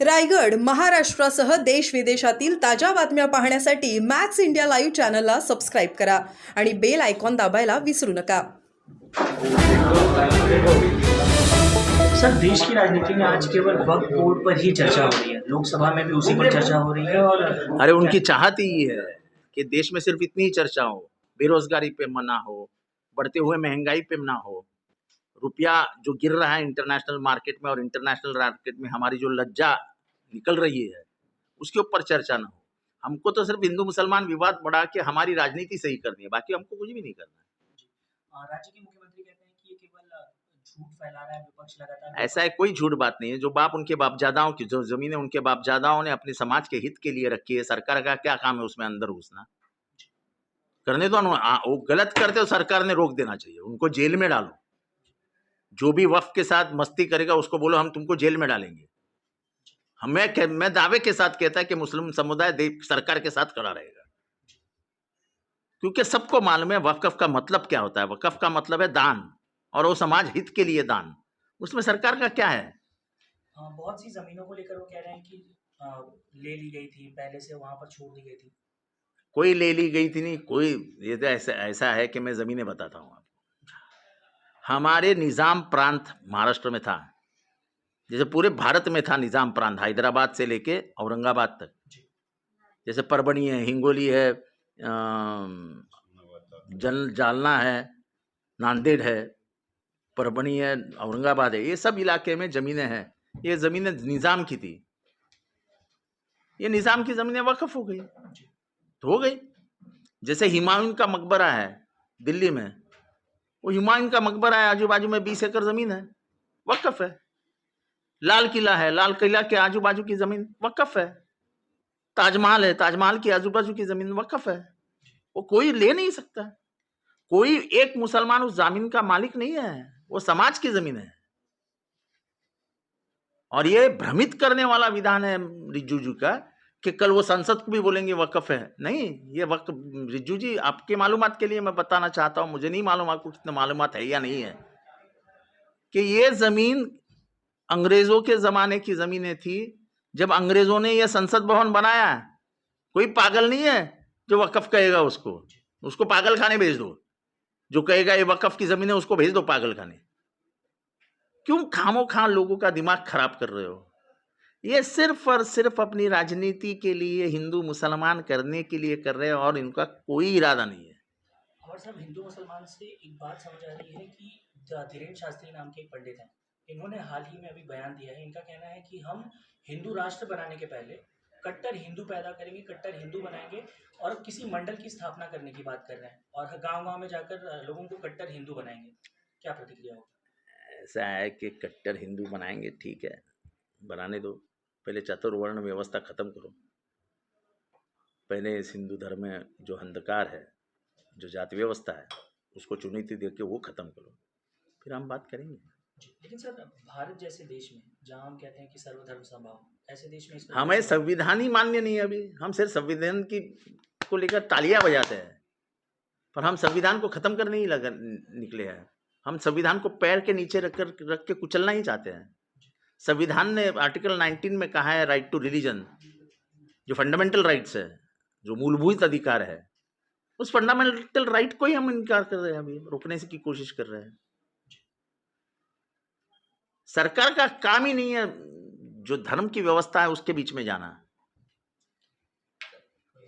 रायगड, महाराष्ट्रासह देश विदेशातील ताज्या बातम्या पाहण्यासाठी मॅक्स इंडिया लाईव्ह चॅनलला सबस्क्राईब करा आणि बेल आयकॉन दाबायला विसरू नका। सर, देश की राजनीति में आज केवल वक्फ बोर्ड पर ही चर्चा हो रही है। लोकसभा में भी उसी पर चर्चा हो रही है। और अरे उनकी चाहत ही है कि देश में सिर्फ इतनी ही चर्चा हो, बेरोजगारी पे मना हो, बढ़ते हुए महंगाई पे ना हो, रुपया जो गिर रहा है इंटरनेशनल मार्केट में और इंटरनेशनल मार्केट में हमारी जो लज्जा निकल रही है उसके ऊपर चर्चा ना हो। हमको तो सिर्फ हिंदू मुसलमान विवाद बढ़ा के हमारी राजनीति सही करनी है, बाकी हमको कुछ भी नहीं करना है। राज्य के मुख्यमंत्री कहते हैं कि ये केवल झूठ फैला रहा है विपक्ष लगातार। ऐसा है, कोई झूठ बात नहीं है। जो बाप उनके बापजादाओं की जो जमीनें उनके बापजादाओं ने अपने समाज के हित के लिए रखी है, सरकार का क्या काम है उसमें अंदर घुसना? करने दो, वो गलत करते हो सरकार ने रोक देना चाहिए, उनको जेल में डालो। जो भी वक्फ के साथ मस्ती करेगा उसको बोलो हम तुमको जेल में डालेंगे। मैं दावे के साथ कहता है कि मुस्लिम समुदाय सरकार के साथ खड़ा रहेगा, क्योंकि सबको मालूम है वक्फ का मतलब क्या होता है। वक्फ का मतलब है दान, और वो समाज हित के लिए दान। उसमें सरकार का क्या है? बहुत सी जमीनों को लेकर वो कह रहे हैं कि ले ली गई थी, पहले से वहां पर छोड़ दी गई थी। कोई ले ली गई थी नहीं, कोई। ये तो ऐसा है कि मैं जमीनें बताता हूँ आपको। हमारे निजाम प्रांत महाराष्ट्र में था, जैसे पूरे भारत में था निजाम प्रांत, हैदराबाद से लेके औरंगाबाद तक। जैसे परभणी है, हिंगोली है, जालना है, नांदेड़ है, परभणी है, औरंगाबाद है, ये सब इलाके में जमीनें हैं। ये जमीनें निजाम की थी, ये निजाम की जमीनें वक्फ हो गई तो हो गई। जैसे हुमायूं का मकबरा है दिल्ली में, वो हुमायूं का मकबरा है, आजू बाजू में 20 एकड़ जमीन है, वक्फ है। लाल किला है, लाल किला के आजू बाजू की जमीन वक्फ है। ताजमहल है, ताजमहल की आजू बाजू की जमीन वक्फ है। वो कोई ले नहीं सकता, कोई एक मुसलमान उस जमीन का मालिक नहीं है, वो समाज की जमीन है। और ये भ्रमित करने वाला विधान है रिज्जू जी का कि कल वो संसद को भी बोलेंगे वक्फ है। नहीं, ये वक्फ, रिज्जू जी आपके मालूमात के लिए मैं बताना चाहता हूं, मुझे नहीं मालूम आपको कितने मालूमात है या नहीं है, कि ये जमीन अंग्रेजों के जमाने की जमीनें थी। जब अंग्रेजों ने यह संसद भवन बनाया, कोई पागल नहीं है जो वक्फ कहेगा उसको पागल खाने भेज दो। जो कहेगा ये वक्फ की जमीन है उसको भेज दो पागल खाने। क्यों खामो खा लोगों का दिमाग खराब कर रहे हो? ये सिर्फ और सिर्फ अपनी राजनीति के लिए, हिंदू मुसलमान करने के लिए कर रहे हैं, और इनका कोई इरादा नहीं है। और सब हिंदू मुसलमान से एक बात समझ आ रही है कि धीरेन्द्र शास्त्री नाम के एक पंडित हैं, इन्होंने हाल ही में अभी बयान दिया है। इनका कहना है कि हम हिंदू राष्ट्र बनाने के पहले कट्टर हिंदू पैदा करेंगे, कट्टर हिंदू बनाएंगे, और किसी मंडल की स्थापना करने की बात कर रहे हैं, और गांव-गांव में जाकर लोगों को कट्टर हिंदू बनाएंगे। क्या प्रतिक्रिया होगी? ऐसा है कि कट्टर हिंदू बनाएंगे, ठीक है, बनाने दो। पहले चतुर्वर्ण व्यवस्था खत्म करो। पहले इस हिंदू धर्म में जो अंधकार है, जो जाति व्यवस्था है, उसको चुनौती दे के वो खत्म करो, फिर हम बात करेंगे। लेकिन सर, भारत जैसे देश में जहाँ हम कहते हैं कि सर्वधर्म समभाव, ऐसे देश में हमें संविधान ही मान्य नहीं है। अभी हम सिर्फ संविधान की को लेकर तालियां बजाते हैं, पर हम संविधान को खत्म करने ही निकले हैं। हम संविधान को पैर के नीचे रख के कुचलना ही चाहते हैं। संविधान ने आर्टिकल 19 में कहा है राइट टू रिलीजन, जो फंडामेंटल राइट्स है, जो मूलभूत अधिकार है, उस फंडामेंटल राइट को ही हम इनकार कर रहे हैं, अभी रोकने की कोशिश कर रहे हैं। सरकार का काम ही नहीं है जो धर्म की व्यवस्था है उसके बीच में जाना।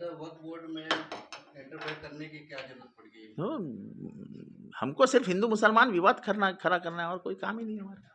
वक्फ बोर्ड में इंटरफेयर करने की क्या जरूरत पड़ गई? हमको सिर्फ हिंदू मुसलमान विवाद खड़ा करना है, और कोई काम ही नहीं है हमारा।